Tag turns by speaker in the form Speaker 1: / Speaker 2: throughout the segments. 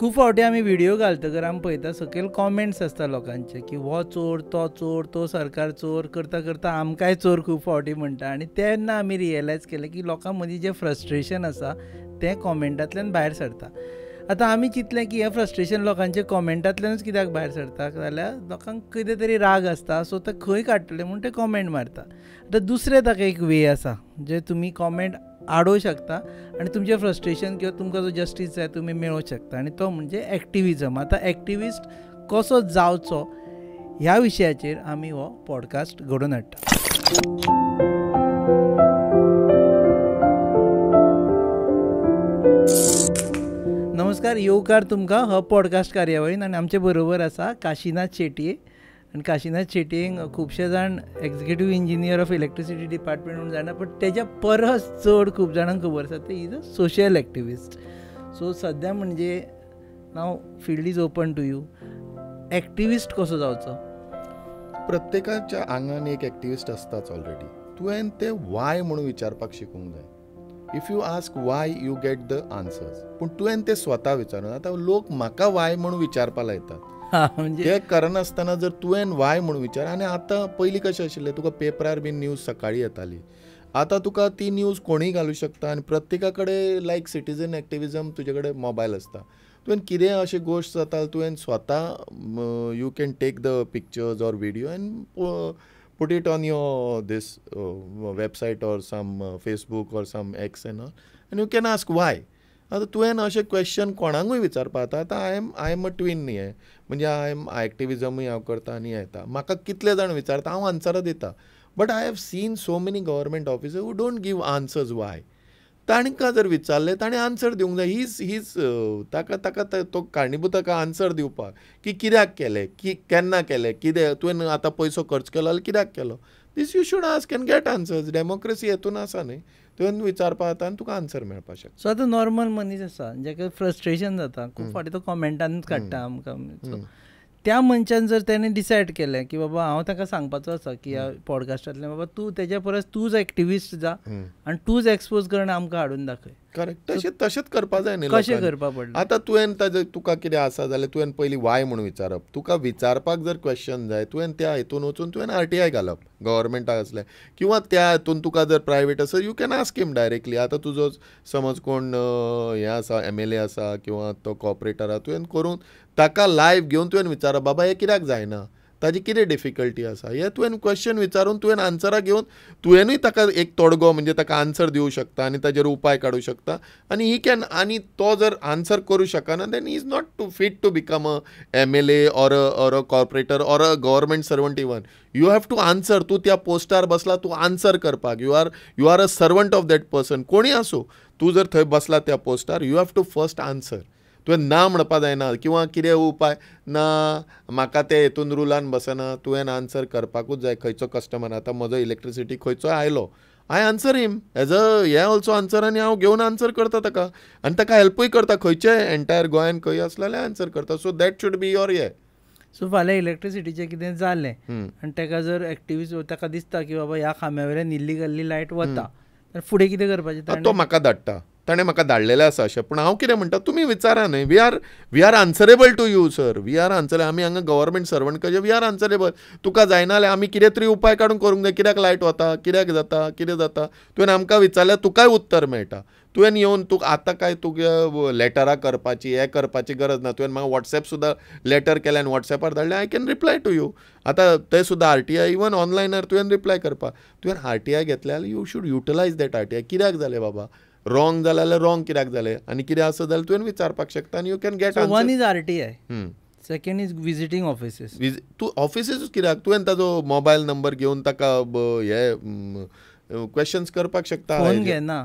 Speaker 1: खूब फावटी आमी व्हिडिओ घालतकर आमी पळयता सकयल कॉमेंट्स आसता लोकांचे की हो चोर तो सरकार चोर करता करता आमकांय चोर खूब फावटी म्हणटा. आनी तेन्ना आमी रियलायज केलें की लोकां मदीं जें फ्रस्ट्रेशन आसा तें कॉमेंटांतल्यान भायर सरता. आतां आमी चिंतलें की हें फ्रस्ट्रेशन लोकांचे कॉमेंटांतल्यानूच कित्याक भायर सरता जाल्यार लोकांक कितें तरी राग आसता सो ते खंय काडटले म्हणून ते कॉमेंट मारता. आतां दुसरें ताका एक वे आसा जे तुमी कॉमेंट आडोवंक शकता आनी तुमचें फ्रस्ट्रेशन किंवा तुमकां जो जस्टीस जाय तुमी मेळोवंक शकता आनी तो म्हणजे एक्टिविजम. आतां एक्टिविस्ट कसो जावचो ह्या विशयाचेर आमी हो पॉडकास्ट घडोवन हाडटा. नमस्कार, येवकार तुमकां हो पॉडकास्ट कार्यावळीन आनी आमचे बरोबर आसा काशीनाथ शेटये. आनी काशीनाथ शेटयेक खुबशे जाण executive engineer of electricity department म्हणून जाणा, बट तेच्या परस चड खूब जाणांक खबर आसा ते is a social activist. So सद्या म्हणजे नाव field is open to you. Activist कसो जावचो?
Speaker 2: प्रत्येकाच्या आंगान एक एक्टिविस्ट आसताच ऑलरेडी. तुवें ते वाय म्हणून विचारपाक शिकूंक जाय. If you ask Y you get the answers. पूण तुवें ते स्वता विचारून आतां लोक म्हाका वाय म्हणून विचारपा लायतात.
Speaker 1: म्हणजे
Speaker 2: ते करनासतना जर तुवें वाय म्हणून विचार. आनी आतां पयलीं कशें आशिल्लें, तुका पेपरार बीन न्यूज सकाळीं येताली. आतां तुका ती न्यूज कोणीय घालूं शकता आनी प्रत्येका कडेन लायक सिटीजन एक्टिविजम तुजे कडेन मोबायल आसता. तुवें कितें अशें गोश्ट जाता तुवें स्वता you can take the pictures or video and put it on your this website or some Facebook or some X and you can ask why. आता तुवें अशें क्वेश्चन कोणाकूय विचारपा जाता. आतां आय एम अ ट्वीन न्ही हें, म्हणजे आय एम एक्टिविजमूय हांव करता आनी येता. म्हाका कितले जाण विचारता, हांव आन्सरां दिता. But I have scene so many government officer who don't give answers Y. तांकां जर विचारलें ताणें आन्सर दिवंक जाय. हीज ताका तो कारणीभूत ताका आन्सर दिवपाक की कित्याक केलें, केन्ना केलें, कितें तुवें आतां पयसो खर्च केलो जाल्यार कित्याक केलो. This you should ask and get answers. Democracy हेतून आसा न्ही, तुवें विचारपा जाता आनी तुका आन्सर मेळपाक शकता.
Speaker 1: सो आतां नॉर्मल मनीस आसा जेका फ्रस्ट्रेशन जाता, खूब फावटी तो कॉमेंटानूच काडटा आमकां. त्या मनशान जर ताणें डिसायड केलें की बाबा हांव ताका सांगपाचो आसा की ह्या पॉडकास्टांतल्यान बाबा तूं तेज्या परस तूंच एक्टिविस्ट जा आनी तूंच एक्सपोज करून आमकां हाडून दाखय.
Speaker 2: करेक्ट. तशेंच करपा जाय न्ही.
Speaker 1: कशें करपा पडलें?
Speaker 2: आतां तुवें तुका कितें आसा जाल्यार तुवें पयलीं वाय म्हणून विचारप. तुका विचारपाक जर क्वेश्चन जाय तुवें त्या हितून वचून तुवें RTI घालप गव्हर्मेंटाक आसलें, किंवा त्या हितून तुका जर प्रायवेट आसा you can ask him directly. आतां तुजो समज कोण हें आसा, MLA आसा किंवा तो कॉर्पोरेटर आसा, तुवें करून ताका लायव्ह घेवन तुवें विचारप बाबा हें कित्याक जायना, ताजी कितें डिफिकल्टी आसा, हें तुवें क्वेश्चन विचारून तुवें आन्सरां घेवन तुवेंनूय ताका एक तोडगो म्हणजे ताका आन्सर दिवंक शकता आनी ताजेर उपाय काडूं शकता. आनी ही कॅन, आनी तो जर आन्सर करूं शकना then he is not to fit to become a MLA or a corporator or a government servant. Even you have to answer. तूं त्या पोस्टार बसला, तूं आन्सर करपाक. You are a servant of that person. कोणी आसूं, तूं जर थंय बसला त्या पोस्टार, you have to first answer. तुवें ना म्हणपा जायना किंवा कितें उपाय ना, म्हाका ते हितून रुलान बसना. तुवें आन्सर करपाकूच जाय. खंयचो कस्टमर आतां म्हजो इलेक्ट्रिसिटी खंयचो आयलो, I answer him as a हे ऑल्सो आन्सर, आनी हांव घेवन आन्सर करता ताका आनी ताका हेल्पूय करता. खंयचे एंटायर गोंयान खंय आसलें जाल्यार आन्सर करता. So that should be your हे.
Speaker 1: सो फाल्यां इलेक्ट्रिसिटीचें कितें जालें आनी ताका जर एक्टिविस्ट ताका दिसता की बाबा ह्या खांब्या वयल्यान इल्लिगल्ली लायट वता, तर फुडें कितें करपाचें?
Speaker 2: तो म्हाका धाडटा. ताणें म्हाका धाडलेलें आसा अशें. पूण हांव कितें म्हणटा, तुमी विचारा न्हय. We are answerable to you sir. We are answer. आमी हांगा गव्हर्मेंट सर्वंट कशें वी आर आन्सरेबल. तुका जायना जाल्यार आमी कितें तरी उपाय काडून करूंक जाय. कित्याक लायट वता, कित्याक जाता, कितें जाता, तुवें आमकां विचारल्यार तुकाय उत्तर मेळटा. तुवें येवन तुका आतां काय तुगे लेटरां करपाची हें करपाची गरज ना. तुवें म्हाका वॉट्सॅप सुद्दां लेटर केलें आनी वॉट्सॅपार धाडलें, I can reply to you. आतां तें सुद्दां RTI इवन ऑनलायनार तुवें रिप्लाय करपाक. तुवें RTI घेतले जाल्यार you should utilise that RTI. कित्याक जालें बाबा, रॉंग जालें जाल्यार रॉंग कित्याक जालें, आनी कितें आसा जाल्यार तुवें विचारपाक शकता आनी you can get answer.
Speaker 1: One is RTI, second is visiting offices.
Speaker 2: तूं ऑफिसीसूच कित्याक, तुवें ताजो मोबायल नंबर घेवन ताका हे क्वेश्चन्स करपाक शकता.
Speaker 1: फोन घेना.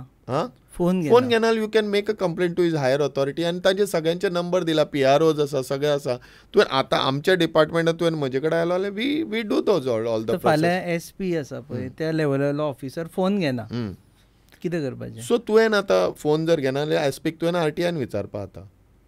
Speaker 1: फोन
Speaker 2: घेना you can make a complaint to his higher authority. आनी ताजे सगळ्यांचे नंबर दिला, PROज आसा, सगळें आसा. तुवें आतां आमच्या डिपार्टमेंटान तुवें म्हजे कडेन आयलो जाल्यार we do those all the.
Speaker 1: फाल्यां SP आसा पळय त्या लेवलालो ऑफिसर फोन घेना, कितें करपाचें?
Speaker 2: सो तुवें आतां फोन जर घेना जाल्यार SPक तुवें RTIन विचारपा. आतां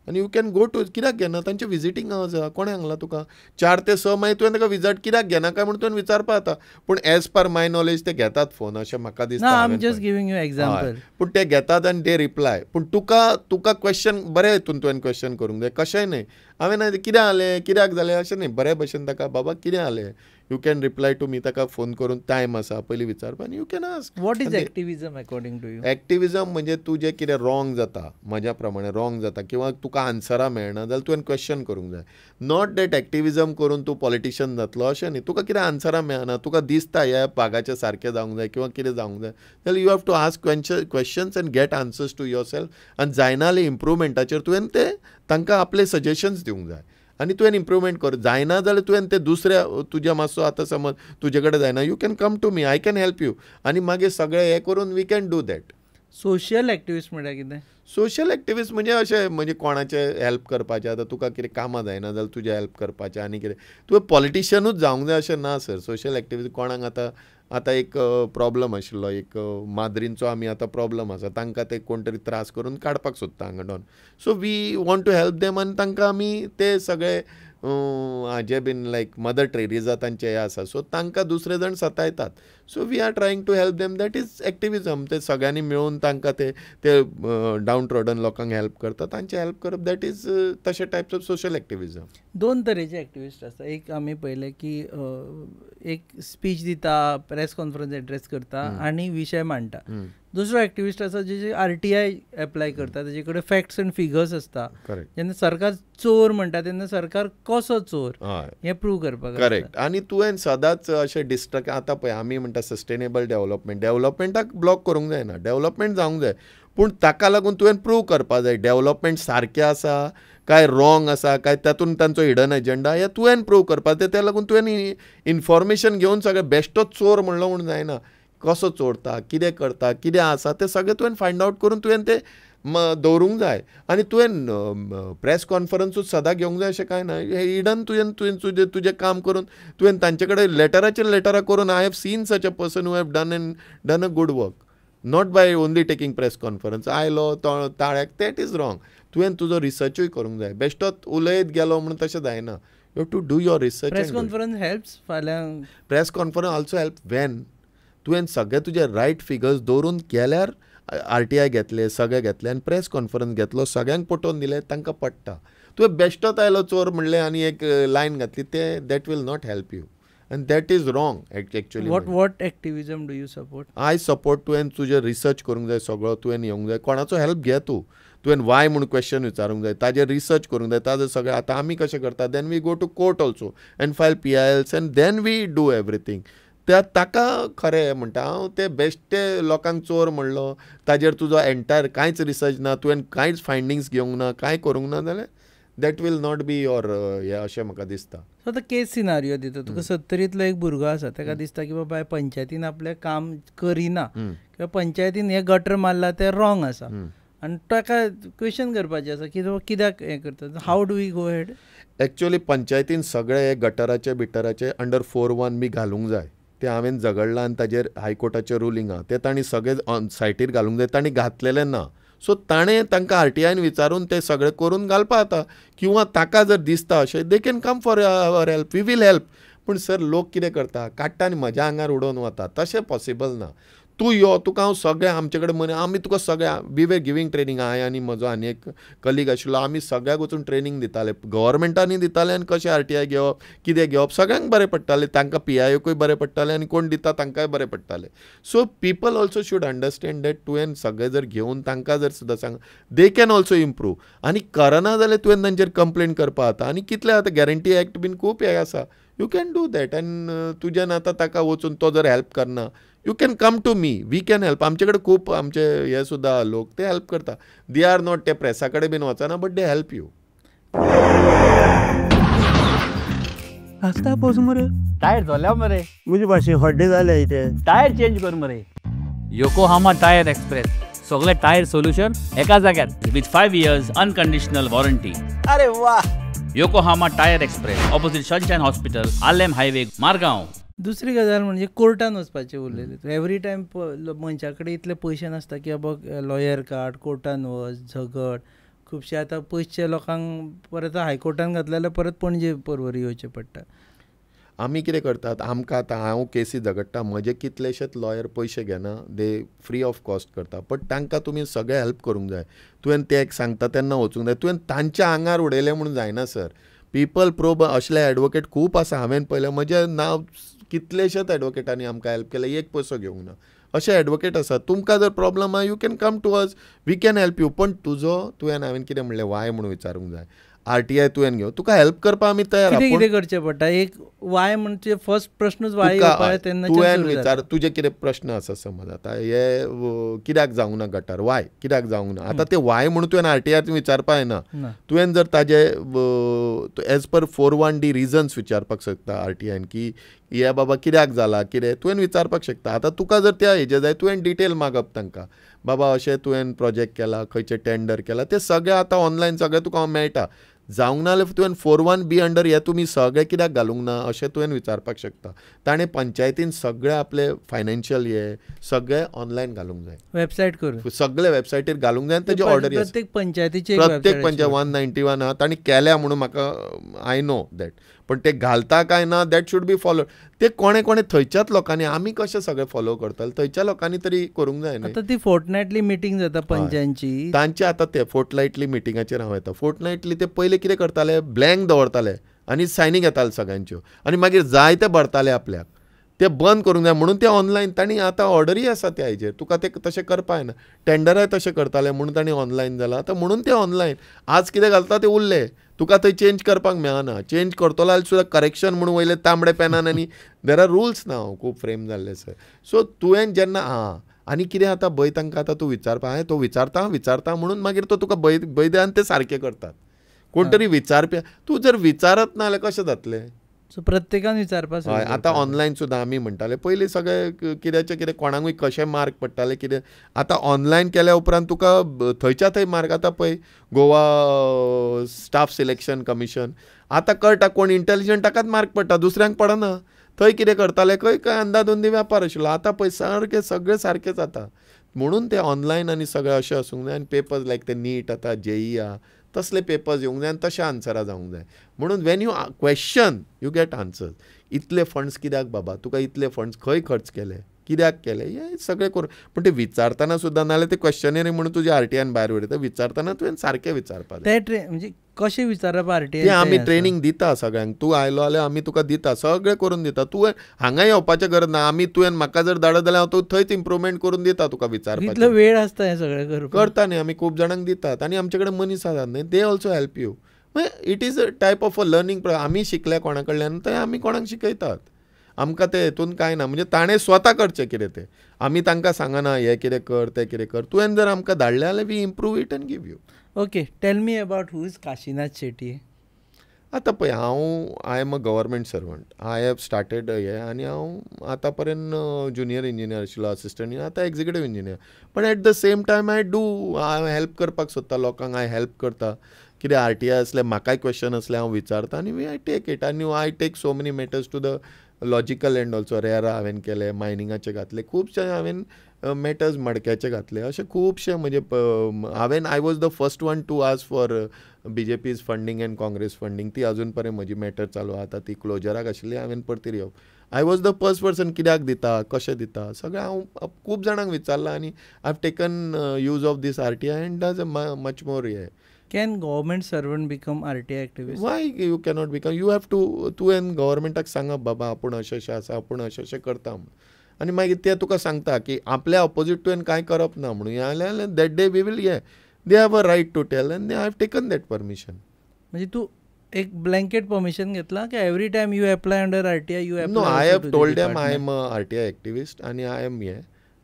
Speaker 2: आनी यू कॅन गो टू कित्याक घेना तांचे विजिटींग आवर्स आहा कोणें सांगलां तुका 4 ते 6 मागीर तुवें ताका विजट कित्याक घेना काय म्हूण तुवें विचारपा जाता पूण एज पर माय नॉलेज ते घेतात फोन अशें म्हाका दिसता
Speaker 1: I am just giving you example
Speaker 2: पूण ते घेतात आनी ते रिप्लाय पूण तुका क्वेश्चन बरे हितून तुवें क्वेश्चन करूंक जाय कशेंय न्हय हांवें कितें जालें कित्याक जालें अशें न्हय बरे भशेन ताका बाबा कितें जालें you can reply to me ताका फोन करून टायम आसा पयलीं विचारपा आनी you can ask
Speaker 1: what is activism according to you
Speaker 2: activism म्हणजे तुजें कितें रॉंग जाता म्हज्या प्रमाणे रॉंग जाता किंवा तुका आन्सरां मेळना जाल्यार तुवें क्वेश्चन करूंक जाय नॉट दॅट एक्टिविजम करून तूं पॉलिटिशियन जातलो अशें न्ही तुका कितें आन्सरां मेळना तुका दिसता ह्या भागाचें सारकें जावंक जाय किंवा कितें जावंक जाय जाल्यार you have to ask questions and get answers to yourself आनी जायना जाल्यार इम्प्रुवमेंटाचेर तुवें ते तांकां आपले सजेशन्स दिवंक जाय आनी तुवें इम्प्रुवमेंट कर जायना जाल्यार तुवें ते दुसऱ्या तुज्या मातसो आतां समज तुजे कडेन जायना you can come to me I can help you आनी मागीर सगळें हें करून we can do that
Speaker 1: social activist म्हळ्यार कितें
Speaker 2: सोशियल एक्टिविस्ट म्हणजे अशें म्हणजे कोणाचें हेल्प करपाचें आतां तुका कितें कामां जायना जाल्यार तुजें हेल्प करपाचें आनी कितें तुवें पॉलिटिशियनूच जावंक जाय अशें ना सर सोशियल एक्टिविस्ट कोणाक आतां एक प्रॉब्लम आशिल्लो एक माद्रींचो आमी आतां प्रॉब्लम आसा तांकां ते कोण तरी त्रास करून काडपाक सोदता हांगा done so we want to help them आनी तांकां आमी ते सगळे हाजे बीन लायक मदर टेरेसा तांचे हे आसा सो तांकां दुसरे जाण सतायतात so we are trying to help them that is activism ते सगळ्यांनी मेळून तांकां ते डावन ट्रॉडन लोकांक हेल्प करता तांचे हेल्प करप दॅट इज तशे टायप्स ऑफ सोशियल एक्टिविजम
Speaker 1: दोन तरेचे एक्टिविस्ट आसता एक आमी पळयलें की एक स्पीच दिता प्रेस कॉन्फरन्स एड्रेस करता आनी विशय मांडटा दुसरो एक्टिविस्ट आसा जे RTI एप्लाय करता ताजे कडेन फॅक्ट्स एंड फिगर्स आसता जेन्ना सरकार चोर म्हणटा तेन्ना सरकार कसो चोर हें प्रूव करपाक
Speaker 2: करेक्ट आनी तुवें सदांच अशें डिस्ट्रक्ट आतां पळय आमी म्हणटा सस्टेनेबल डेव्हलपमेंटाक ब्लॉक करूंक जायना डेव्हलपमेंट जावंक जाय पूण ताका लागून तुवें प्रूव करपाक जाय डेव्हलपमेंट सारकें आसा काय रॉंग आसा काय तातूंत तांचो हिडन एजेंडा हे तुवें प्रूव करपाक जाय त्या लागून तुवें इन्फॉर्मेशन घेवन सगळें बेश्टोच चोर म्हणलो म्हूण जायना कसो चोरता कितें करता कितें आसा तें सगळें तुवें फायंड आवट करून तुवें तें दवरूंक जाय आनी तुवें प्रेस कॉन्फरन्सूच सदां घेवंक जाय अशें कांय ना हिडन तुवें तुजें काम करून तुवें तांचे कडेन लेटराचेर लेटरां करून I have seen such a person who have done a good work not by only taking press conference आयलो ताळ्याक दॅट इज रॉंग तुवें तुजो रिसर्चूय करूंक जाय बेश्टोच उलयत गेलो म्हणून तशें जायना you have to do your research
Speaker 1: press conference helps फाल्यां
Speaker 2: press conference also help when तुवें सगळे तुजे रायट फिगर्स दवरून केल्यार RTI घेतले सगळे घेतले आनी प्रेस कॉन्फरन्स घेतलो सगळ्यांक पटोवन दिले तांकां पडटा तुवें बेश्टोच आयलो चोर म्हणलें आनी एक लायन घातली ते that will not help you आनी that is wrong actually
Speaker 1: what activism do you support
Speaker 2: I support तुवें तुजें रिसर्च करूंक जाय सगळो तुवें येवंक जाय कोणाचो हेल्प घे तूं तुवें वाय म्हणून क्वेश्चन विचारूंक जाय ताजेर रिसर्च करूंक जाय ताजें सगळें आतां आमी कशें करता then we go to court also and file PILs and then we do everything ताका खरें म्हणटा हांव ते बेश्टे लोकांक चोर म्हणलो ताजेर तुजो एंटायर कांयच रिसर्च ना तुवें कांयच फायंडिंग्स घेवंक ना कांय करूंक ना जाल्यार that will not be your हें अशें म्हाका दिसता
Speaker 1: सो आतां केस सिनारियो दिता तुका 70तलो एक भुरगो आसा ताका दिसता की बाबा पंचायतीन आपलें काम करिना किंवा पंचायतीन हें गटर मारला तें रॉंग आसा आनी ताका क्वेश्चन करपाचें आसा की बाबा कित्याक हें करता how do we go head
Speaker 2: actually पंचायतीन सगळे हे गटराचे बिटराचे अंडर 4.1 बी घालूंक जाय ते हांवें झगडलां आनी ताजेर हायकोर्टाचें रुलींग आहा ते तांणी सगळे ऑन सायटीर घालूंक जाय तांणी घातलेलें ना सो ताणें तांकां RTIन विचारून ते सगळें करून घालपा जाता किंवा ताका जर दिसता अशें they can come for our help we will help पूण सर लोक कितें करता काडटा आनी म्हज्या आंगार उडोवन वता तशें पॉसिबल ना तूं यो तुका हांव सगळें आमचे कडेन मनी आमी तुका सगळ्या वी वे गिवींग ट्रेनींग हांवें आनी म्हजो आनी एक कलीग आशिल्लो आमी सगळ्याक वचून ट्रेनींग दिताले गव्हर्मेंटांनी दिताले आनी कशें RTI घेवप कितें घेवप सगळ्यांक बरें पडटालें तांकां PIOकूय बरें पडटालें आनी कोण दिता तांकांय बरें पडटालें so people also should understand that तुवें सगळें जर घेवन तांकां जर सुद्दां सांग दे कॅन ऑल्सो इम्प्रूव आनी करना जाल्यार तुवें तांचेर कंप्लेन करपा जाता आनी कितले आतां गॅरंटी एक्ट बीन खूब हे आसा यू कॅन डू दॅट आनी तुज्यान आतां ताका वचून तो जर हेल्प करना you can come to me we can help आमचे कडेन खूब आमचे हे सुद्दां लोक ते हेल्प करता दे आर नॉट ते प्रेसा कडेन बीन वचना बट दे हेल्प यू
Speaker 3: आस्ता पोस मरे
Speaker 4: टायर धोल्या मरे
Speaker 3: मुझे भाशे हड्डे जाले इथे
Speaker 4: टायर चेंज कर मरे योकोहामा टायर एक्सप्रेस सगळे टायर सोल्युशन एका जाग्यार विथ 5 years अनकंडिशनल वॉरंटी
Speaker 3: अरे वाह
Speaker 4: Yokohama tyre express opposite sunshine hospital Alem highway Margao
Speaker 1: दुसरी गजाल म्हणजे कोर्टान वचपाचें उरलेलें एवरी टायम मनशा कडेन इतले पयशे नासता की बाबा लॉयर काड कोर्टान वच झगड खुबशे आतां पयसचे लोकांक परत हायकोर्टान घातले जाल्यार परत पणजे परवरी येवचें पडटा.
Speaker 2: आमी कितें करतात, आमकां आतां हांव केसी झगडटा, म्हजे कितलेशेच लॉयर पयशे घेना, दे फ्री ऑफ कॉस्ट करता, बट तांकां तुमी सगळे हेल्प करूंक जाय. तुवें ते एक सांगता तेन्ना वचूंक जाय. तुवें तांच्या आंगार उडयलें म्हणून जायना सर. पीपल प्रो असले एडवोकेट खूब आसा. हांवें पळयलें, म्हजें नांव कितलेशेच एडवोकेटांनी आमकां हेल्प केलें, एक पयसो घेवंक ना. अशे एडवोकेट आसात. तुमकां जर प्रॉब्लम आहा, you can come to us, we can help you. पण हांवें कितें म्हणलें, वाय म्हणून विचारूंक जाय. RTI तुवें घेवं, तुका हेल्प करपा आमी तयार आहा.
Speaker 1: कितें करचें पडटा? एक वाय म्हणजे फर्स्ट प्रश्नूच वाय येवपा तेन्ना
Speaker 2: तुवें विचार, तुजे कितें प्रश्न आसा समज, आतां हे कित्याक जावंक ना गटार, वाय कित्याक जावंक ना. आतां ते वाय म्हणून तुवें RTI विचारपा येना. तुवें जर ताजे एज पर 41D रिजन्स विचारपाक शकता RTI की हे बाबा कित्याक जाला, कितें तुवें विचारपाक शकता. आतां तुका जर त्या हेजे जाय, तुवें डिटेल मागप तांकां, बाबा अशें तुवें प्रोजेक्ट केला, खंयचें टेंडर केला, ते सगळें आतां ऑनलायन सगळें तुका मेळटा. जावंक ना जाल्यार तुवें 41B अंडर हे तुमी सगळें कित्याक घालूंक ना अशें तुवें विचारपाक शकता. ताणें पंचायतीन सगळे आपले फायनान्शियल हे सगळे ऑनलायन घालूंक जाय,
Speaker 1: वेबसायट करून
Speaker 2: सगळे वेबसायटीर घालूंक जाय. ताची ऑर्डर
Speaker 1: प्रत्येक पंचायतीची
Speaker 2: प्रत्येक पंचायत 191 आहा, तांणी केल्या म्हणून म्हाका आय नो दॅट. पण ते घालता काय ना दॅट शूड बी फॉलो. ते कोणे थंयच्याच लोकांनी, आमी कशें सगळें फॉलो करतले, थंयच्या लोकांनी तरी करूंक जाय न्ही.
Speaker 1: आतां ती फोर्टनायटली मिटींग जाता पंचायतीची,
Speaker 2: तांचे आतां ते फोर्टनायटली मिटिंगाचेर हांव येता. फोर्टनायटली ते पयलीं कितें करताले, ब्लँक दवरताले आनी सायनी घेताले सगळ्यांच्यो, आनी मागीर जाय ते भरताले आपल्याक. ते बंद करूंक जाय म्हणून ते ऑनलायन. तांणी आतां ऑर्डरी आसा त्या हेजेर, तुका ते तशें करपा येना. टेंडराय तशें करताले म्हणून तांणी ऑनलायन जाला. आतां म्हणून ते ऑनलायन. आज कितें घालता ते उरले, तुका थंय चेंज करपाक मेळना. चेंज करतलो जाल्यार सुद्दां करेक्शन म्हणून वयले तांबडे पेनान, आनी देर आर रुल्स नाव खूब फ्रेम जाल्ले सर. सो तुवें जेन्ना आनी कितें आतां भंय तांकां आतां तूं विचारपा, हांवें तो विचारता म्हणून मागीर तो तुका भंय दे आनी ते सारके करतात. कोण तरी विचारपी, तूं जर विचारत ना जाल्यार कशें जातलें.
Speaker 1: सो प्रत्येकान विचारपाक.
Speaker 2: हय, आतां ऑनलायन सुद्दां आमी म्हणटाले पयलीं सगळे कित्याचें कितें कोणाकूय कशें मार्क पडटाले कितें. आतां ऑनलायन केल्या उपरांत तुका थंयच्या थंय मार्क. आतां पळय गोवा स्टाफ सिलेक्शन कमिशन, आतां कळटा कोण इंटेलिजंट ताकाच मार्क पडटा, दुसऱ्यांक पडना. थंय कितें करताले खंय काय अंदाधुंदी वेपार आशिल्लो. आतां पळय सारकें सगळें सारकें जाता. म्हणून ते ऑनलायन आनी सगळें अशें आसूंक जाय. आनी पेपर्स लायक ते नीट आतां JEE आहा, तसले पेपर्स येवंक जाय आनी तशें आन्सरां जावंक जाय. म्हणून Wien you question you get answer. इतले फंड्स कित्याक बाबा, तुका इतले फंड्स खंय खर्च केले, कित्याक केले, हे सगळें करून. पूण ते विचारतना सुद्दां नाल्यार ते क्वेश्चनरी म्हणून तुजे RTIन भायर उडयता. विचारतना तुवें सारकें विचारपाक जाय.
Speaker 1: ते म्हणजे कशें विचारप RTI
Speaker 2: ते आमी ट्रेनींग दिता सगळ्यांक. तूं आयलो जाल्यार आमी तुका दिता, सगळें करून दिता. तुवें हांगा येवपाचें गरज ना. आमी तुवें म्हाका जर धाडत जाल्यार हांव थंयच इम्प्रुवमेंट करून दिता तुका विचारपाक.
Speaker 1: इतलो वेळ आसता हें सगळें करपाक.
Speaker 2: करता न्ही आमी, खूब जाणांक दितात. आनी आमचे कडेन मनीस आसात न्ही, they also help you. It is a type of a learning. आमी शिकल्या कोणा कडल्यान थंय आमी कोणाक शिकयतात. आमकां ते हितून कांय ना. म्हणजे ताणें स्वता करचें कितें तें. आमी तांकां सांगना हें कितें कर, तें कितें कर. तुवें जर आमकां धाडलें जाल्यार we improve it and give you.
Speaker 1: Okay, tell me about who is Kashinath Shetty.
Speaker 2: आतां पळय, I am a government servant. I have started हें, आनी हांव आतां पर्यंत ज्युनियर इंजिनियर आशिल्लो, असिस्टंट, आतां एक्झिक्युटीव इंजिनियर. पण एट द सेम टायम हांव हेल्प करपाक सोदता लोकांक. हांव हेल्प करता. कितें RTI असले म्हाकाय क्वेश्चन असले हांव विचारता आनी आय टेक इट. आनी I take so many matters to the logical end also. RERA हांवें केले, मायनिंगाचे घातले, खुबशे हांवें मॅटर्स मडक्याचे घातले. अशे खुबशे म्हणजे I was the first one two ask for BJP's funding end Congress funding. ती अजून पर्यंत म्हजी मॅटर चालू आतां, ती क्लोजराक आशिल्ली. हांवें परतीर येवप. I was the first person. कित्याक दिता, कशें दिता, सगळें हांव खूब जाणांक विचारलां. आनी I have taken use of this RTI and does much more हे.
Speaker 1: Can government servant become RTI activist?
Speaker 2: Why you cannot become? You have to. तुवें गव्हर्मेंटाक सांगप बाबा आपूण अशें आसा, आपूण अशें करता म्हणून. आनी मागीर ते तुका सांगता की आपल्या ऑपोजीट तुवें कांय करप ना म्हणून. जाल्यार that day we will they have a right to tell and they have taken that permission.
Speaker 1: म्हणजे तूं एक ब्लँकेट परमिशन घेतला की every time you apply under RTI you apply?
Speaker 2: No, I have told them I am a RTI activist आनी I am हे.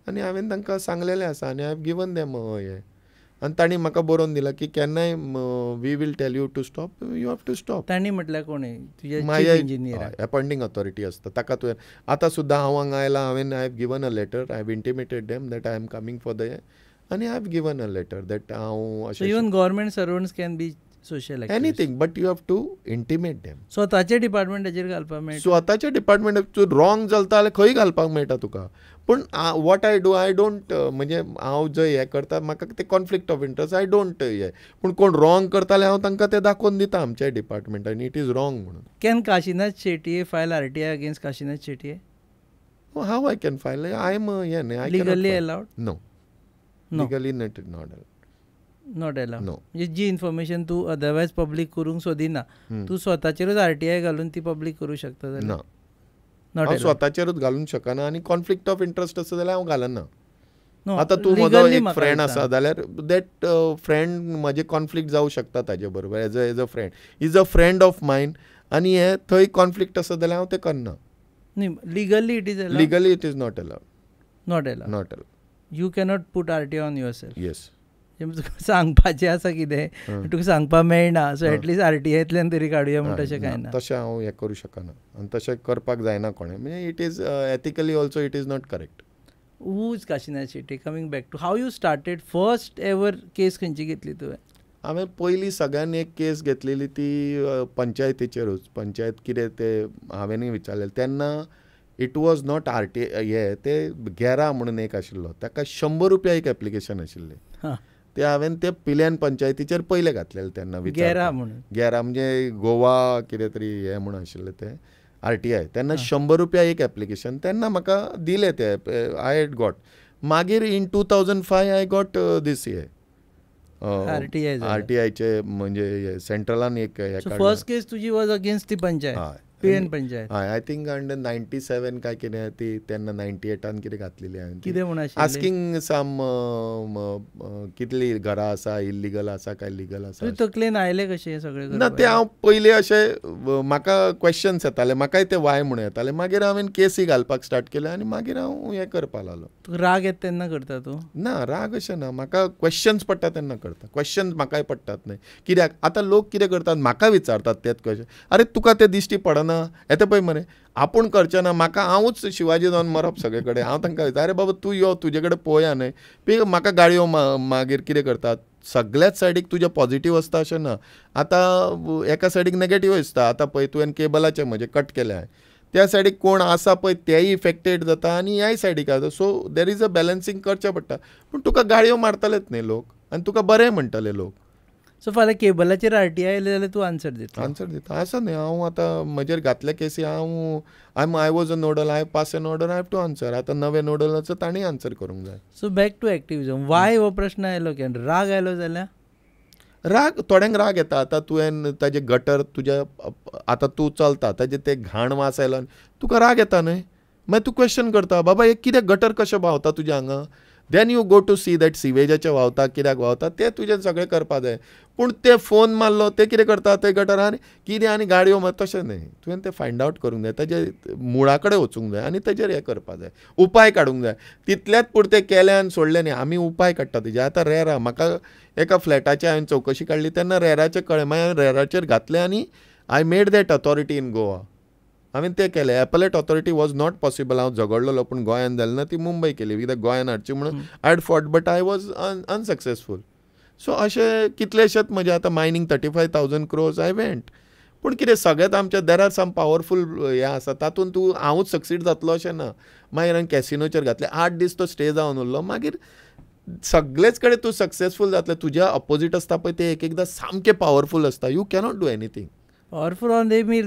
Speaker 2: आनी हांवें तांकां सांगलेलें आसा आनी आय हॅव गिवन देम हे. आनी तांणी म्हाका बरोवन दिला की केन्नाय we will tell you to stop, you have to stop.
Speaker 1: तांणी म्हटल्यार कोणी तुजे
Speaker 2: इंजिनियर अपॉइंटींग ऑथॉरिटी आसता ताका तुवें. आतां सुद्दां हांव हांगा आयलां, I have given a letter. I have intimated them that I am coming for the आनी I have given a letter that हांव अशें.
Speaker 1: Even government servants can be social
Speaker 2: anything, but you have to intimate them.
Speaker 1: स्वताचे डिपार्टमेंटाचेर घालपाक मेळटा.
Speaker 2: स्वताच्या department तूं wrong चलता जाल्यार खंय घालपाक मेळटा तुका. पूण वॉट आय डोंट म्हणजे हांव जंय हें करता म्हाका ते conflict of interest I don't हें. पूण कोण रॉंग करता जाल्यार हांव तांकां तें दाखोवन दिता आमच्या डिपार्टमेंटान इट इज रॉंग म्हणून.
Speaker 1: Can Kashinath Shetye file RTI against Kashinath Shetye?
Speaker 2: How I can file? I am हें न्ही.
Speaker 1: Legally allowed?
Speaker 2: No, legally not allowed.
Speaker 1: Not allowed.
Speaker 2: No.
Speaker 1: म्हणजे जी इन्फॉर्मेशन तूं अदरवायज पब्लीक करूंक सोदिना तूं स्वताचेरूच RTI घालून ती पब्लीक करूं शकता
Speaker 2: ना,
Speaker 1: जाल्यार
Speaker 2: हांव स्वताचेरूच घालूंक शकना. आनी कॉन्फ्लिक्ट ऑफ इंट्रस्ट आसा जाल्यार हांव घालना.
Speaker 1: No,
Speaker 2: आतां तूं म्हजो
Speaker 1: legally
Speaker 2: एक
Speaker 1: म्हाका
Speaker 2: फ्रेंड
Speaker 1: दिसता.
Speaker 2: आसा जाल्यार दॅट फ्रेंड म्हजे कॉन्फ्लिक्ट जावं शकता ताजे बरोबर as a friend. Is a friend of mine आनी हे थंय कॉन्फ्लिक्ट आसा जाल्यार हांव तें करना.
Speaker 1: न्ही, legally it is allowed?
Speaker 2: Legally it is not allowed.
Speaker 1: Not allowed.
Speaker 2: Not allowed.
Speaker 1: You cannot put RTI on your self.
Speaker 2: Yes.
Speaker 1: तुका सांगपाचें आसा कितें तुका सांगपाक मेळना सो एटलीस्ट RTIतल्यान तरी काडुया म्हण तशें कांय ना.
Speaker 2: तशें हांव हें करूं शकना आनी तशें करपाक जायना कोणें. म्हणजे it is ethically also it is not correct.
Speaker 1: Who is Kashinath Shetty? Coming back to how you started first ever case खंयची घेतली तुवें?
Speaker 2: हांवें पयलीं सगळ्यान एक केस घेतलेली ती पंचायतीचेरूच. पंचायत कितें ते हांवेनूय विचारलेलें तेन्ना इट वॉज नॉट RTI ते गेरा म्हणून एक आशिल्लो ताका 100 रुपया एक एप्लिकेशन आशिल्लें. ते हांवें ते पिल्यान पंचायतीचेर पयले घातलेले तेन्ना.
Speaker 1: गेरा म्हणून?
Speaker 2: गेरा म्हणजे गोवा कितें तरी हें म्हणून आशिल्लें ते RTI. तेन्ना 100 रुपया एक एप्लिकेशन तेन्ना म्हाका दिलें ते आय हॅड गॉट. मागीर इन 2005 आय गॉट दीस RTIचे म्हणजे सेंट्रलान एक
Speaker 1: फर्स्ट केस तुजी वॉज अगेन्स्ट ती पंचायत PN पंचायत.
Speaker 2: हय आय थिंक अंडर 97 काय कितें ती तेन्ना 98 कितें घातलेली हांवें.
Speaker 1: कितें म्हूण आशिल्लें?
Speaker 2: आस्किंग सम कितली घरां आसा इल्लीगल आसा काय लिगल आसा.
Speaker 1: तुवें तकलेन आयलें कशें सगळें?
Speaker 2: ना ते हांव पयलीं अशें म्हाका क्वेश्चन्स येताले म्हाकाय ते वाय म्हणून येताले. मागीर हांवें केसी घालपाक स्टार्ट केलें आनी मागीर हांव हें करपाक लागलो.
Speaker 1: तुका राग येता तेन्ना करता तूं?
Speaker 2: ना राग अशें ना. म्हाका क्वेश्चन्स पडटा तेन्ना करता. क्वेश्चन्स म्हाकाय पडटात न्हय. कित्याक आतां लोक कितें करतात म्हाका विचारतात तेच क्वेश्चन. अरे तुका तें दिश्टी पडना येता पळय मरे आपूण करचें ना. म्हाका हांवूच शिवाजी जावन मरप सगळे कडेन. हांव तांकां विचार अरे बाबा तूं यो तुजे कडेन पळोवया न्हय. पी म्हाका गाडयो मागीर कितें करतात सगळ्याच सायडीक तुजें पॉझिटिव्ह आसता अशें ना. आतां एका सायडीक नेगेटिव्ह आसता. आतां पळय तुवें केबलाचें म्हजें कट केलें त्या सायडीक कोण आसा पळय तेय इफेक्टेड जाता आनी ह्याय सायडीक जाता. So there is a balancing करचें पडटा. पूण तुका गाडयो मारतलेच न्हय लोक आनी तुका बरें म्हणटले लोक.
Speaker 1: सो फाल्यां केबलाचेर RTI आयले जाल्यार तूं आन्सर दिता?
Speaker 2: आन्सर दिता. आसा न्ही हांव आतां म्हजेर घातल्या केसी I was a nodal I pass a nodal I have to answer. आतां नवे नोडल आसा तांणी आन्सर करूंक जाय.
Speaker 1: So back to activism. Why हो प्रश्न आयलो की राग आयलो जाल्यार?
Speaker 2: राग थोड्यांक राग येता. आतां तुवें ताजे गटर तुज्या आतां तूं चलता ताजे ते घाण वास आयलो तुका राग येता न्हय. मागीर तूं क्वेश्चन करता बाबा हे कितें गटर कशें व्हांवता तुज्या हांगा. Then you go to see that सिवेजाचें व्हांवता कित्याक व्हांवता तें तुजें सगळें करपा जाय. पूण ते फोन मारलो ते कितें करता ते गटरान कितें आनी गाडयो तशें न्हय. तुवें तें फायंड आवट करूंक जाय. ताजे मुळा कडेन वचूंक जाय आनी ताजेर हें करपा जाय. उपाय काडूंक जाय. तितल्याच पुरतें केलें आनी सोडलें न्ही. आमी उपाय काडटा तेजे. आतां रेरा म्हाका एका फ्लॅटाची हांवें चवकशी काडली तेन्ना रेराचें कळ्ळें. मागीर हांवें रेराचेर घातलें आनी I made that authority in Goa. हांवें तें केलें. Appellate authority was not possible. हांव झगडलेलो पूण गोंयान जालें ना ती मुंबय केली कित्याक गोंयान हाडची म्हणून I had fought but I was unsuccessful. So अशें कितलेशेच म्हजे आतां मायनींग 35,000 crores आय वेंट. पूण कितें सगळेंच आमचे देर आर सम पावरफूल हें आसा तातूंत तूं हांवूच सक्सीड जातलो अशें ना. मागीर हांवें कॅसिनोचेर घातलें 8 दीस तो स्टे जावन उरलो. मागीर सगळेच कडेन तूं सक्सेसफूल जातलें. तुज्या ऑपोजीट आसता पळय ते एक एकदां सामके पावरफूल आसता. You cannot do anything.
Speaker 1: Powerful on they me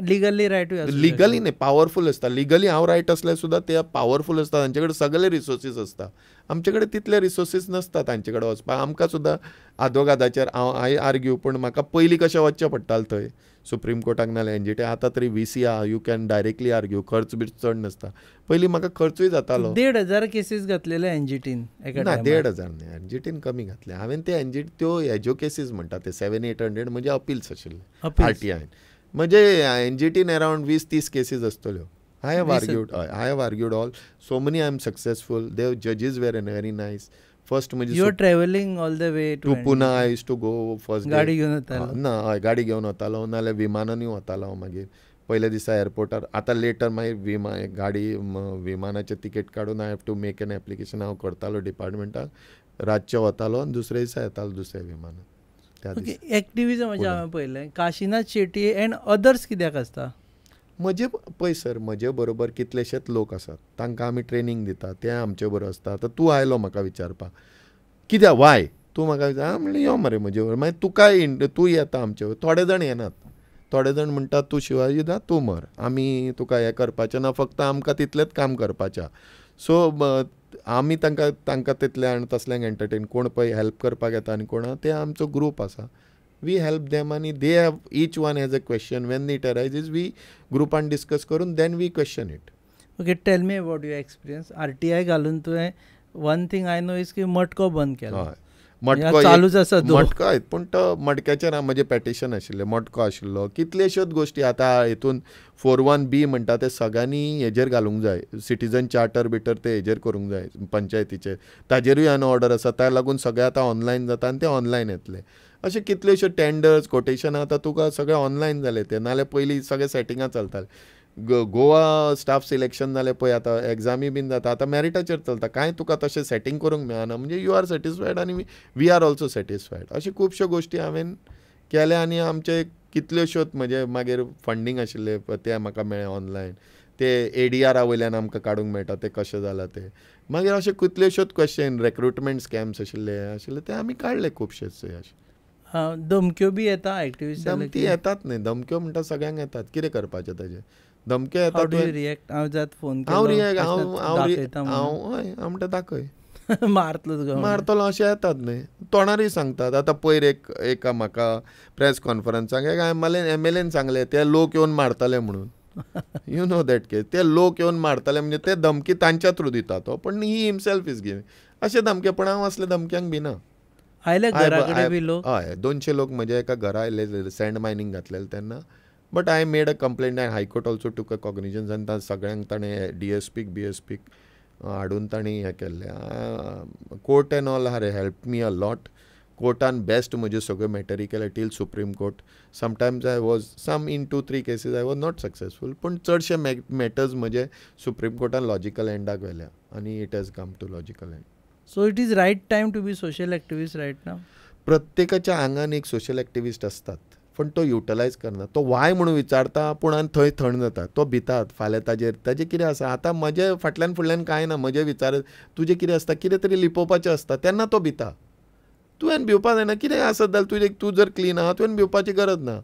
Speaker 1: legally right.
Speaker 2: Legally न्ही पावरफूल आसता. लिगली हांव रायट आसल्यार सुद्दां ते पावरफूल आसता. तांचे कडेन सगळे रिसोर्सीस आसता. आमचे कडेन तितले रिसोर्सीस नासता तांचे कडेन वचपाक. आमकां सुद्दां आदोगादाचेर हांव आर्ग्यू पूण म्हाका पयलीं कशें वचचें पडटालें थंय सुप्रीम कोर्टाक नाल्यार NGT. आतां तरी VC आहा यू कॅन डायरेक्टली आर्ग्यू. खर्च बी चड नासता. पयलीं म्हाका खर्चूय जातालो.
Speaker 1: 1,500 केसीस घातलेले NGTन एका
Speaker 2: ना
Speaker 1: टायमार?
Speaker 2: 1,500 न्ही. NGTन कमी घातले हांवें. ते NGT त्यो हेज्यो केसीस म्हणटा ते 700-800 म्हणजे अपिल्स आशिल्ले RTI. म्हणजे NGTन अरावंड 20-30 केसीस आसतल्यो. I have argued all. So many I am successful. The judges were very nice. First म्हणजे
Speaker 1: You are traveling all the way
Speaker 2: to Pune. I used to go first day.
Speaker 1: गाडी घेवन वतालो?
Speaker 2: ना हय गाडी घेवन वतालो नाल्यार विमानानूय वतालो. मागीर पयल्या दिसा एअरपोर्टार. आतां लेटर मागीर गाडी विमानाचें तिकेट काडून I have to make an application हांव करतालो डिपार्टमेंटाक. रातचें वतालो आनी दुसऱ्या दिसा येतालो दुसऱ्या विमानान. त्या
Speaker 1: ओके
Speaker 2: दिसा
Speaker 1: एक्टिविजम म्हणजे हांवें पळयलें काशीनाथ शेट्टी एंड अदर्स कित्याक आसता
Speaker 2: म्हजे पळय सर म्हजे बरोबर कितलेशेच लोक आसात तांकां आमी ट्रेनींग दिता ते आमचे बरोबर आसता आतां तूं आयलो म्हाका विचारपाक कित्याक वाय तूं म्हाका विचार म्हणलें यो मरे म्हजे बरोबर मागीर तुकाय तूं येता आमचे बरोबर थोडे जाण येनात थोडे जाण म्हणटात तूं शिवाजी दा तूं मर आमी तुका हें करपाचें ना फक्त आमकां तितलेंच काम करपाचें सो आमी तांकां तितल्यान तसल्यांक एंटरटेन कोण पळय हेल्प करपाक येता आनी कोण ते आमचो ग्रूप आसा वी हेल्प देम आनी they have each one has a question when it arises we ग्रुपान डिस्कस करून then we question it
Speaker 1: okay tell me about your experience RTI घालून तुवें one thing I know is की मटको बंद केलो
Speaker 2: हय मटको
Speaker 1: चालूच आसा
Speaker 2: मटको पूण तो मटक्याचेर म्हजें पॅटिशन आशिल्लें मटको आशिल्लो कितल्योश्योच गोश्टी आतां हितून 4.1B म्हणटा ते सगळ्यांनी हेजेर घालूंक जाय सिटीजन चार्टर बिटर ते हेजेर करूंक जाय पंचायतीचेर ताजेरूय हांवें ऑर्डर आसा त्या लागून सगळें आतां ऑनलायन जाता आनी ते ऑनलायन येतले अशें कितल्योश्यो टेंडर्स कोटेशनां आतां तुका सगळें ऑनलायन जालें ते नाल्यार पयलीं सगळें सेटिंगां चलतालें गोवा स्टाफ सिलेक्शन जालें पळय आतां एग्जामी बीन जाता आतां मॅरिटाचेर चलता कांय तुका तशें सेटींग करूंक मेळना म्हणजे यू आर सॅटिस्फायड आनी वी आर ऑल्सो सॅटिस्फायड अशें खुबश्यो गोश्टी हांवें केल्या आनी आमचे कितल्योश्योच म्हणजे मागीर फंडींग आशिल्ले ते म्हाका मेळ्ळे ऑनलायन ते ADR वयल्यान आमकां काडूंक मेळटा ते कशें जालां ते मागीर अशे कितल्योश्योच क्वेश्चन रिक्रुटमेंट स्कॅम्स आशिल्ले ते आमी काडले खुबशेच अशे
Speaker 1: धमक्यो बी येता एक्टिविस्ट
Speaker 2: धमकी येतात न्ही धमक्यो म्हणटा सगळ्यांक येतात कितें करपाचें ताजें धमक्यो येतात
Speaker 1: रिएक्ट हांव जात फोन
Speaker 2: हांव म्हणटा दाखय मारतलो अशें येतात न्ही तोंडारूय सांगतात आतां पयर एक म्हाका प्रेस कॉन्फरन्साक एक MLAन सांगलें ते लोक येवन मारतले म्हणून यू नो दॅट केस ते लोक येवन मारतले म्हणजे ते धमकी तांच्या थ्रू दिता तो पण ही हिमसेल्फ इज गिवींग अशे धमके पण हांव असले धमक्यांक भिना
Speaker 1: आयले घरा कडेन बी लोक
Speaker 2: हय 200 लोक म्हजे एका घरा आयले सँड मायनींग घातलेलें तेन्ना but I made a complaint I high court also टूक अ कॉग्निजन्स आनी सगळ्यांक ताणें DSPक BSPक हाडून तांणी हें केल्लें court and all her help me a lot कोर्टान बेस्ट म्हज्यो सगळ्यो मॅटरी केल्या till Supreme Court sometimes I was some in 2-3 cases I was not successful पूण चडशे मॅटर्स म्हजे सुप्रीम कोर्टान लॉजिकल एंडाक व्हेल्या आनी it has come to logical end
Speaker 1: so it is right time to be social activist right now
Speaker 2: प्रत्येकाच्या आंगान एक social activist असतात पण तो युटिलायज करना तो वाय म्हणून विचारता पूण आनी थंय थंड जाता तो भितात फाल्यां ताजें कितें आसा आतां म्हजे फाटल्यान फुडल्यान कांय ना म्हजें विचार तुजें कितें आसता कितें तरी लिपोवपाचें आसता तेन्ना तो भिता तुवें भिवपा जायना कितें आसत जाल्यार तूं जर क्लीन आहा तुवें भिवपाची गरज ना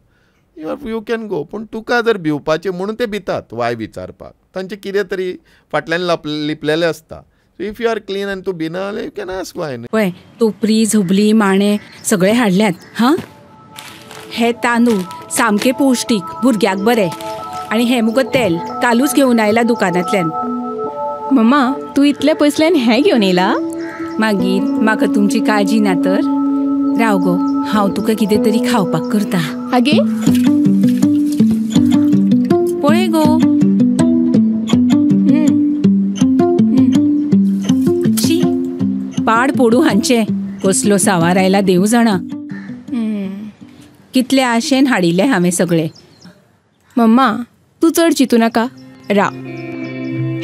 Speaker 2: यू कॅन गो पूण तुका जर भिवपाचें म्हणून ते भितात वाय विचारपाक तांचें कितें तरी फाटल्यान लिपलेलें आसता इफ यू आर क्लीन आनी तूं भिना जाल्यार यू कॅन आस्क वाय
Speaker 5: पळय तोपरी झबली माणे सगळे हाडल्यात हां हे तांदूळ सामके पौश्टीक भुरग्याक बरें आनी हें मुगो तेल कालूच घेवन आयला दुकानांतल्यान
Speaker 6: मम्मा तू इतले पयसल्यान हें घेवन येयला
Speaker 5: मागीर म्हाका तुमची काळजी ना तर राव गो हांव तुका कितें तरी खावपाक करता
Speaker 6: आगे
Speaker 5: पळय गो शी पाड पडू हांचे कसलो सावार आयला देव जाणा कितले आशेन हाडिल्ले हांवें सगळे
Speaker 6: मम्मा तू चड चिंतू नाका राव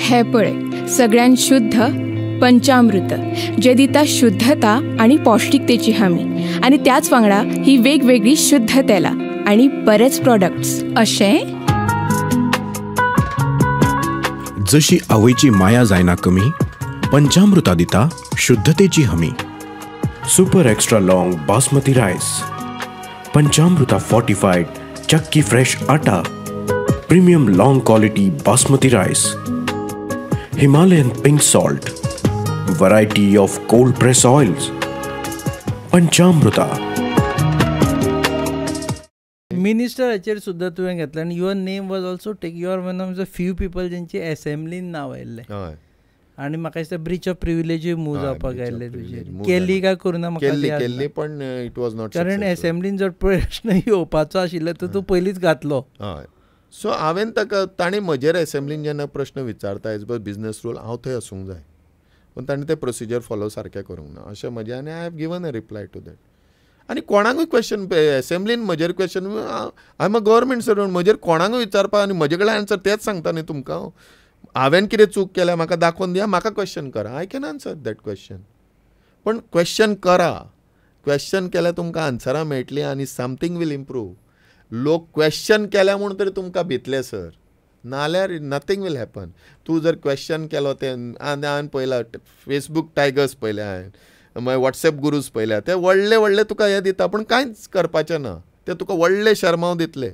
Speaker 6: हे पळय सगळ्यान शुद्ध पंचामृत जे दिता शुद्धता आणि पौष्टिकतेची हमी आणि त्याच वांगडा ही वेगवेगळी शुद्ध तेलां आणि बरेच प्रोडक्ट्स
Speaker 5: अशें
Speaker 7: जशी आवयची माया जायना कमी पंचामृता दिता शुद्धतेची हमी super extra long basmati rice Panchamrita fortified chakki fresh atta premium long quality basmati rice Himalayan pink salt variety of cold press oils Panchamrita
Speaker 1: मिनिस्टराचेर सुद्दां तुवें घेतलें आनी your name was also take you are one of the few people जेंची एसेंब्लीन नांव आयिल्लें
Speaker 2: हय
Speaker 1: आनी म्हाका दिसता ब्रीच ऑफ प्रिविलेजूय मूव जावपाक आयिल्ले तुजेर
Speaker 2: move
Speaker 1: केली काय करुना
Speaker 2: केल्ली पण इट वॉज नॉट
Speaker 1: कारण एसेंब्लीन जर प्रश्न येवपाचो आशिल्लो तो तूं पयलींच घातलो
Speaker 2: हय सो हांवें ताका ताणें म्हजेर एसेंब्लीन जेन्ना प्रश्न विचारता एज पर बिजनस रूल हांव थंय आसूंक जाय पूण ताणें तें प्रोसिजर फॉलो सारकें करूंक ना अशें म्हजें आनी I have given a reply to that आनी कोणाकूय क्वेश्चन एसेंब्लीन म्हजेर question I am a government servant म्हजेर कोणाकूय विचारपा आनी म्हजे कडेन आन्सर तेच सांगता न्ही तुमकां हांवें कितें चूक केल्या म्हाका दाखोवन दिया म्हाका क्वेश्चन करा I can answer that question पण क्वेश्चन करा क्वेश्चन केल्यार तुमकां आन्सरां मेळटलीं आनी समथींग वील इम्प्रूव. लोक क्वेश्चन केल्या म्हणून तरी तुमकां भितले सर, नाल्यार नथींग वील हॅपन. तूं जर क्वेश्चन केलो ते हांवें पळयलां फेसबूक टायगर्स पळयले हांवें, मागीर वॉट्सॅप गुरूज पळयल्या, ते व्हडले तुका हे दिता पूण कांयच करपाचें ना. ते तुका व्हडले शर्माव दितले,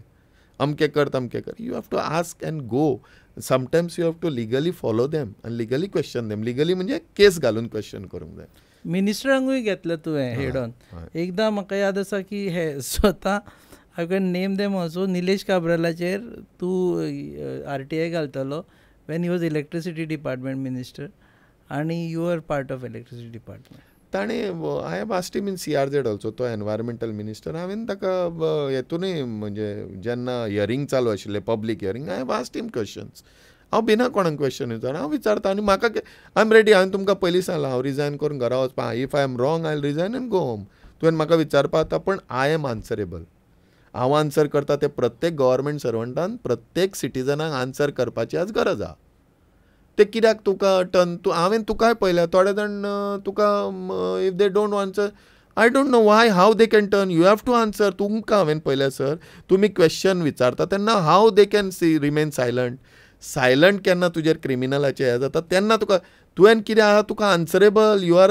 Speaker 2: अमकें कर तमकें कर. You have to ask and go. Sometimes you have to legally follow them आनी लिगली क्वेश्चन देम. लिगली म्हणजे केस घालून क्वेश्चन करूंक जाय.
Speaker 1: मिनिस्टरांकूय घेतलं तुवें हेड ऑन. एकदां म्हाका याद आसा की हे स्वता I can name them also. Nilesh काब्रालाचेर तूं RTI घालतलो when he was electricity department minister आनी you are part of electricity department.
Speaker 2: ताणें I have asked him in CRZ also, तो एनवायरमेंटल मिनिस्टर. हांवें ताका हेतूनय म्हणजे जेन्ना हियरींग चालू आशिल्लें public hearing, I have asked him questions. हांव भिना कोणाक क्वेश्चन विचारना, हांव विचारता आनी म्हाका आय एम रेडी. हांवें तुमकां पयलीं सांगलां हांव रिजायन करून घरा वचपा. If I am wrong I will resign and go home. तुवें म्हाका विचारपा जाता पूण आय एम आन्सरेबल. हांव आन्सर करता ते प्रत्येक गव्हर्मेंट सर्वंटान प्रत्येक सिटीजनाक आन्सर करपाची आज गरज आहा. ते कित्याक तुका हांवें तुकाय पळयल्या थोडे जाण तुका if they don't answer, I don't know why how they can turn. You have to answer. तुमकां हांवें पळयल्या सर, तुमी क्वेश्चन विचारता तेन्ना how they can remain silent केन्ना तुजेर क्रिमिनलाचे हे जाता तेन्ना तुवें कितें आहा तुका आन्सरेबल. यू आर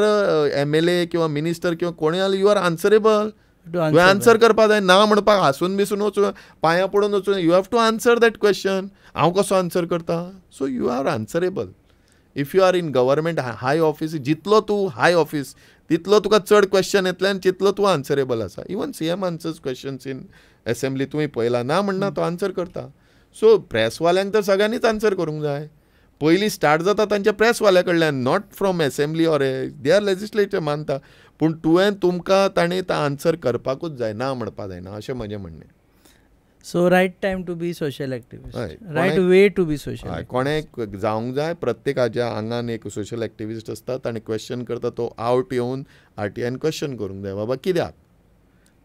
Speaker 2: MLA किंवा मिनिस्टर किंवा कोणूय जाल्यार यू आर आन्सरेबल. तुवें आन्सर करपा जाय. ना म्हणपाक हांसून बिसून वचून पांयां पडून वचून. You have to answer that question. हांव कसो आन्सर करता? So you are answerable. If you are in government high office, जितलो तूं हाय ऑफीस तितलो तुका चड क्वेश्चन येतले आनी तितलो तूं आन्सरेबल आसा. Even CM answers questions in assembly तुवें पळयला ना म्हणना तो आन्सर करता. सो प्रेसवाल्यांक तर सगळ्यांनीच आन्सर करूंक जाय. पयलीं स्टार्ट जाता तांच्या प्रेसवाल्या कडल्यान, not from assembly or they are legislature मानता. पूण तुमकां ताणें आन्सर करपाकूच जाय, ना म्हणपा जायना अशें म्हजें म्हणणें.
Speaker 1: So right time to be social activist, right way to be social.
Speaker 2: हय, कोणें जावंक जाय. प्रत्येकाच्या आंगान एक सोशल एक्टिविस्ट आसता, ताणें क्वेश्चन करता तो आवट येवन RTIन क्वेश्चन करूंक जाय बाबा कित्याक.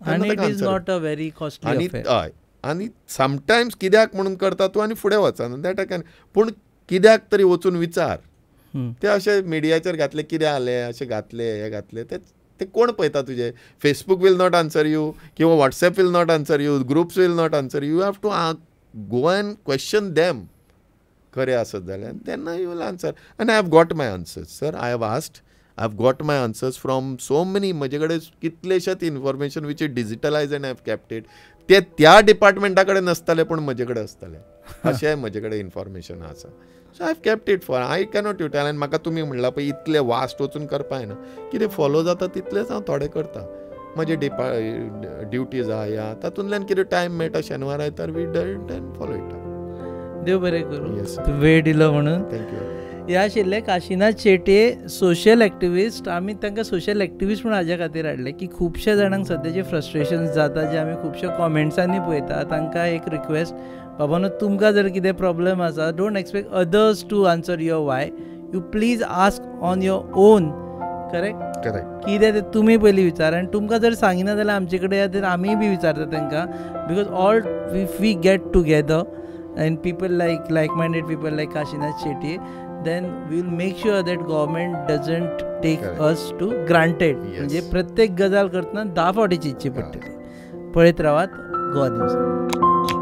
Speaker 1: आनी it is not a very costly affair.
Speaker 2: हय, आनी समटायम्स कित्याक म्हणून करता तूं आनी फुडें वचना दॅट कॅन. पूण कित्याक तरी वचून विचार. ते अशें मिडियाचेर घातले कितें जालें अशें घातले हे घातले ते कोण पळयता तुजे. Facebook will not answer you किंवा WhatsApp will not answer you, groups will not answer you. Have to go and question them खरें आसत जाल्यार तेन्ना you will answer. And I have got my answers sir. I have asked, I have got my answers from so many. म्हजे कडेन कितलेशेच information which is digitalise and I have kept it. ते त्या डिपार्टमेंटा कडेन नासताले पूण म्हजे कडेन आसताले अशें म्हजे कडेन इन्फॉर्मेशन आसा. So I have kept it for. I cannot you tell. आनी म्हाका तुमी म्हणला पळय इतले वास्ट वचून करपा जायना. कितें फॉलो जाता तितलेंच हांव थोडें करता. म्हजे ड्युटीज आहा ह्या तातूंतल्यान कितें टायम मेळटा शेनवार आयतार वी डन फॉलो इट.
Speaker 1: देव बरें करूं वेळ दिलो म्हणून.
Speaker 2: थँक्यू.
Speaker 1: हे आशिल्ले काशीनाथ शेटये सोशल एक्टिविस्ट. आमी तांकां सोशल एक्टिविस्ट म्हणून हाज्या खातीर हाडले की खुबश्या जाणांक सद्याचे फ्रस्ट्रेशन्स जाता जे आमी खुबश्या कॉमेंट्सांनी पळयता. तांकां एक रिक्वेस्ट, बाबानो तुमकां जर कितें प्रॉब्लेम आसा don't expect others to answer your why. You please ask on your own. Correct कितें तें तुमी पयलीं विचार. आनी तुमकां जर सांगिना जाल्यार आमचे कडेन तर आमी बी विचारता तांकां. Because all if we get together and people like minded people like Kashinath Shetye, then we will make sure that government doesn't take us to granted. म्हणजे प्रत्येक गजाल करतना 10 फावटी चिंतची पडटली. पळयत रावात गोवा न्यूज.